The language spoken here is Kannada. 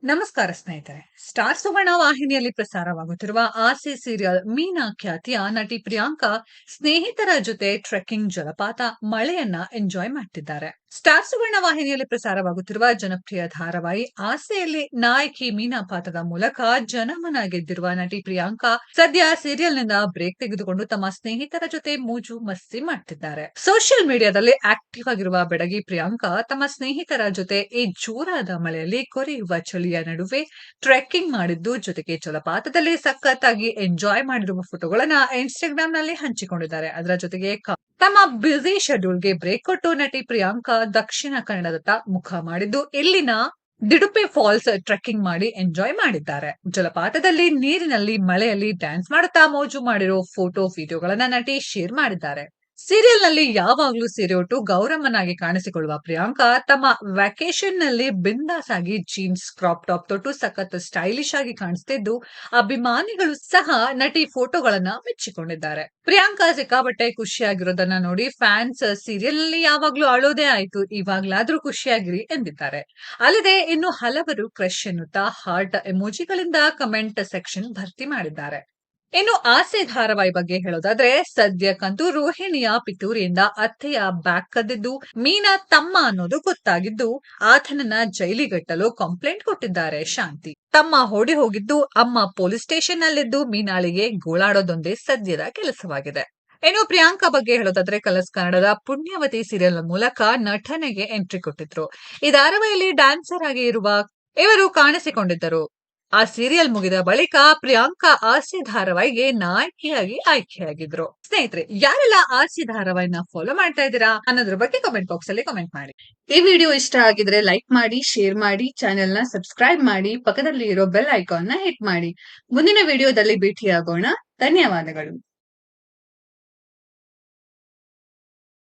ನಮಸ್ಕಾರ ಸ್ನೇಹಿತರೆ. ಸ್ಟಾರ್ ಸುವರ್ಣ ವಾಹಿನಿಯಲ್ಲಿ ಪ್ರಸಾರವಾಗುತ್ತಿರುವ ಆಸೆ ಸೀರಿಯಲ್ ಮೀನಾ ಖ್ಯಾತಿಯ ನಟಿ ಪ್ರಿಯಾಂಕಾ ಸ್ನೇಹಿತರ ಜೊತೆ ಟ್ರೆಕ್ಕಿಂಗ್, ಜಲಪಾತ, ಮಳೆಯನ್ನ ಎಂಜಾಯ್ ಮಾಡ್ತಿದ್ದಾರೆ. ಸ್ಟಾರ್ ಸುವರ್ಣ ವಾಹಿನಿಯಲ್ಲಿ ಪ್ರಸಾರವಾಗುತ್ತಿರುವ ಜನಪ್ರಿಯ ಧಾರಾವಾಹಿ ಆಸೆಯಲ್ಲಿ ನಾಯಕಿ ಮೀನಾ ಪಾತ್ರದ ಮೂಲಕ ಜನಮನ ಗೆದ್ದಿರುವ ನಟಿ ಪ್ರಿಯಾಂಕಾ ಸದ್ಯ ಸೀರಿಯಲ್ನಿಂದ ಬ್ರೇಕ್ ತೆಗೆದುಕೊಂಡು ತಮ್ಮ ಸ್ನೇಹಿತರ ಜೊತೆ ಮೋಜು ಮಸ್ತಿ ಮಾಡ್ತಿದ್ದಾರೆ. ಸೋಷಿಯಲ್ ಮೀಡಿಯಾದಲ್ಲಿ ಆಕ್ಟಿವ್ ಆಗಿರುವ ಬೆಡಗಿ ಪ್ರಿಯಾಂಕಾ ತಮ್ಮ ಸ್ನೇಹಿತರ ಜೊತೆ ಈ ಜೋರಾದ ಮಳೆಯಲ್ಲಿ ಕೊರೆಯುವ ಚಳಿಯ ನಡುವೆ ಟ್ರೆಕ್ಕಿಂಗ್ ಮಾಡಿದ್ದು, ಜೊತೆಗೆ ಜಲಪಾತದಲ್ಲಿ ಸಖತ್ತಾಗಿ ಎಂಜಾಯ್ ಮಾಡಿರುವ ಫೋಟೋಗಳನ್ನ ಇನ್ಸ್ಟಾಗ್ರಾಮ್ ನಲ್ಲಿ ಹಂಚಿಕೊಂಡಿದ್ದಾರೆ. ಅದರ ಜೊತೆಗೆ ತಮ್ಮ ಬ್ಯುಸಿ ಶೆಡ್ಯೂಲ್ಗೆ ಬ್ರೇಕ್ ಕೊಟ್ಟು ನಟಿ ಪ್ರಿಯಾಂಕಾ ದಕ್ಷಿಣ ಕನ್ನಡದತ್ತ ಮುಖ ಮಾಡಿದ್ದು, ಇಲ್ಲಿನ ದಿಡುಪೆ ಫಾಲ್ಸ್ ಟ್ರೆಕ್ಕಿಂಗ್ ಮಾಡಿ ಎಂಜಾಯ್ ಮಾಡಿದ್ದಾರೆ. ಜಲಪಾತದಲ್ಲಿ ನೀರಿನಲ್ಲಿ ಮಳೆಯಲ್ಲಿ ಡ್ಯಾನ್ಸ್ ಮಾಡುತ್ತಾ ಮೋಜು ಮಾಡಿರೋ ಫೋಟೋ ವಿಡಿಯೋಗಳನ್ನ ನಟಿ ಶೇರ್ ಮಾಡಿದ್ದಾರೆ. ಸೀರಿಯಲ್ ನಲ್ಲಿ ಯಾವಾಗ್ಲೂ ಸೀರೆ ಉಟ್ಟು ಗೌರಮ್ಮನಾಗಿ ಕಾಣಿಸಿಕೊಳ್ಳುವ ಪ್ರಿಯಾಂಕಾ ತಮ್ಮ ವ್ಯಾಕೇಶನ್ ನಲ್ಲಿ ಬಿಂದಾಸ್ ಆಗಿ ಜೀನ್ಸ್, ಕ್ರಾಪ್ ಟಾಪ್ ತೊಟ್ಟು ಸಖತ್ ಸ್ಟೈಲಿಶ್ ಆಗಿ ಕಾಣಿಸ್ತಿದ್ದು, ಅಭಿಮಾನಿಗಳು ಸಹ ನಟಿ ಫೋಟೋಗಳನ್ನ ಮೆಚ್ಚಿಕೊಂಡಿದ್ದಾರೆ. ಪ್ರಿಯಾಂಕಾ ಸಿಕ್ಕಾಪಟ್ಟೆ ಖುಷಿಯಾಗಿರೋದನ್ನ ನೋಡಿ ಫ್ಯಾನ್ಸ್ ಸೀರಿಯಲ್ ನಲ್ಲಿ ಯಾವಾಗ್ಲೂ ಅಳೋದೇ ಆಯ್ತು, ಇವಾಗ್ಲಾದ್ರೂ ಖುಷಿಯಾಗಿರಿ ಎಂದಿದ್ದಾರೆ. ಅಲ್ಲದೆ ಇನ್ನು ಹಲವರು ಕ್ರಶ್ ಎನ್ನುತ್ತಾ ಹಾರ್ಟ್ ಎಮೋಜಿಗಳಿಂದ ಕಮೆಂಟ್ ಸೆಕ್ಷನ್ ಭರ್ತಿ ಮಾಡಿದ್ದಾರೆ. ಇನ್ನು ಆಸೆ ಧಾರಾವಾಹಿ ಬಗ್ಗೆ ಹೇಳೋದಾದ್ರೆ, ಸದ್ಯಕ್ಕಂತೂ ರೋಹಿಣಿಯ ಪಿತೂರಿಯಿಂದ ಅತ್ತೆಯ ಬ್ಯಾಗ್ ಕದ್ದಿದ್ದು ಮೀನಾ ತಮ್ಮ ಅನ್ನೋದು ಗೊತ್ತಾಗಿದ್ದು, ಆತನನ್ನ ಜೈಲಿಗಟ್ಟಲು ಕಂಪ್ಲೇಂಟ್ ಕೊಟ್ಟಿದ್ದಾರೆ ಶಾಂತಿ. ತಮ್ಮ ಓಡಿ ಹೋಗಿದ್ದು ಅಮ್ಮ ಪೊಲೀಸ್ ಸ್ಟೇಷನ್ ನಲ್ಲಿದ್ದು ಮೀನಾಳಿಗೆ ಗೋಳಾಡೋದೊಂದೇ ಸದ್ಯದ ಕೆಲಸವಾಗಿದೆ. ಇನ್ನು ಪ್ರಿಯಾಂಕಾ ಬಗ್ಗೆ ಹೇಳೋದಾದ್ರೆ, ಕಲರ್ಸ್ ಕನ್ನಡದ ಪುಣ್ಯವತಿ ಸೀರಿಯಲ್ ಮೂಲಕ ನಟನೆಗೆ ಎಂಟ್ರಿ ಕೊಟ್ಟಿದ್ರು. ಈ ಧಾರಾವಾಹಿಯಲ್ಲಿ ಡ್ಯಾನ್ಸರ್ ಆಗಿ ಇವರು ಕಾಣಿಸಿಕೊಂಡಿದ್ದರು. ಆ ಸೀರಿಯಲ್ ಮುಗಿದ ಬಳಿಕ ಪ್ರಿಯಾಂಕಾ ಆಸೆ ಧಾರಾವಾಹಿಗೆ ನಾಯಕಿಯಾಗಿ ಆಯ್ಕೆಯಾಗಿದ್ರು. ಸ್ನೇಹಿತರೆ, ಯಾರೆಲ್ಲ ಆಸೆ ಧಾರಾವಾಹಿನ ಫಾಲೋ ಮಾಡ್ತಾ ಇದ್ದೀರಾ ಅನ್ನೋದ್ರ ಬಗ್ಗೆ ಕಮೆಂಟ್ ಬಾಕ್ಸ್ ಅಲ್ಲಿ ಕಮೆಂಟ್ ಮಾಡಿ. ಈ ವಿಡಿಯೋ ಇಷ್ಟ ಆಗಿದ್ರೆ ಲೈಕ್ ಮಾಡಿ, ಶೇರ್ ಮಾಡಿ, ಚಾನೆಲ್ ನ ಸಬ್ಸ್ಕ್ರೈಬ್ ಮಾಡಿ, ಪಕ್ಕದಲ್ಲಿ ಇರೋ ಬೆಲ್ ಐಕಾನ್ ನ ಹಿಟ್ ಮಾಡಿ. ಮುಂದಿನ ವಿಡಿಯೋದಲ್ಲಿ ಭೇಟಿಯಾಗೋಣ. ಧನ್ಯವಾದಗಳು.